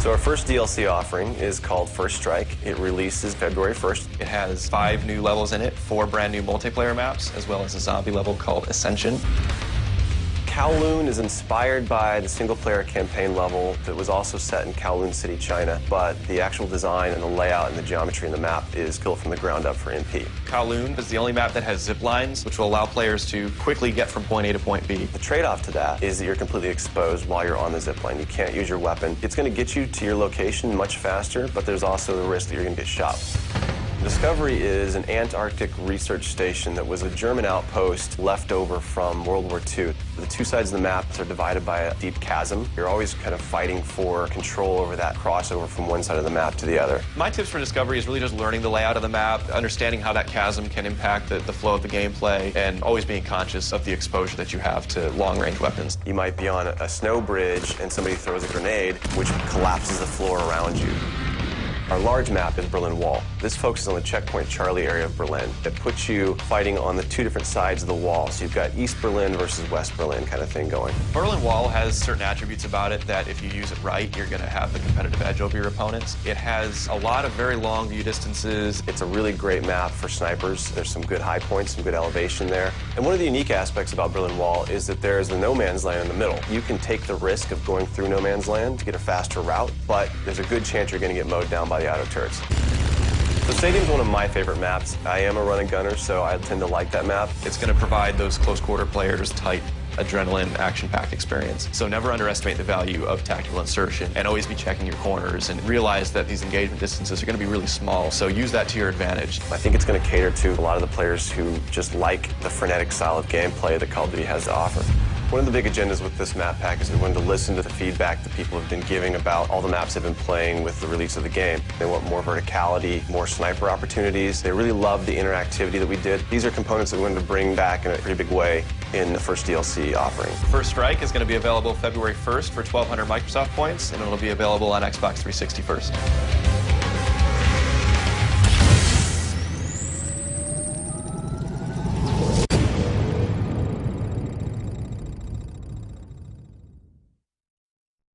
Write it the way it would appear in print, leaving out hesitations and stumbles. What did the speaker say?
So our first DLC offering is called First Strike. It releases February 1st. It has 5 new levels in it, 4 brand new multiplayer maps, as well as a zombie level called Ascension. Kowloon is inspired by the single-player campaign level that was also set in Kowloon City, China, but the actual design and the layout and the geometry in the map is built from the ground up for MP. Kowloon is the only map that has zip lines, which will allow players to quickly get from point A to point B. The trade-off to that is that you're completely exposed while you're on the zip line. You can't use your weapon. It's going to get you to your location much faster, but there's also the risk that you're going to get shot. Discovery is an Antarctic research station that was a German outpost left over from World War II. The two sides of the map are divided by a deep chasm. You're always kind of fighting for control over that crossover from one side of the map to the other. My tips for Discovery is really just learning the layout of the map, understanding how that chasm can impact the flow of the gameplay, and always being conscious of the exposure that you have to long-range weapons. You might be on a snow bridge and somebody throws a grenade, which collapses the floor around you. Our large map is Berlin Wall. This focuses on the checkpoint Charlie area of Berlin. It puts you fighting on the two different sides of the wall. So you've got East Berlin versus West Berlin kind of thing going. Berlin Wall has certain attributes about it that if you use it right, you're going to have the competitive edge over your opponents. It has a lot of very long view distances. It's a really great map for snipers. There's some good high points, some good elevation there. And one of the unique aspects about Berlin Wall is that there's the no man's land in the middle. You can take the risk of going through no man's land to get a faster route, but there's a good chance you're going to get mowed down by the auto turrets. So Stadium's one of my favorite maps. I am a run and gunner, so I tend to like that map. It's going to provide those close quarter players tight adrenaline, action-packed experience. So never underestimate the value of tactical insertion, and always be checking your corners and realize that these engagement distances are going to be really small, so use that to your advantage. I think it's going to cater to a lot of the players who just like the frenetic style of gameplay that Call of Duty has to offer. One of the big agendas with this map pack is we wanted to listen to the feedback that people have been giving about all the maps they've been playing with the release of the game. They want more verticality, more sniper opportunities. They really love the interactivity that we did. These are components that we wanted to bring back in a pretty big way in the first DLC offering. First Strike is going to be available February 1st for 1,200 Microsoft points, and it'll be available on Xbox 360 first.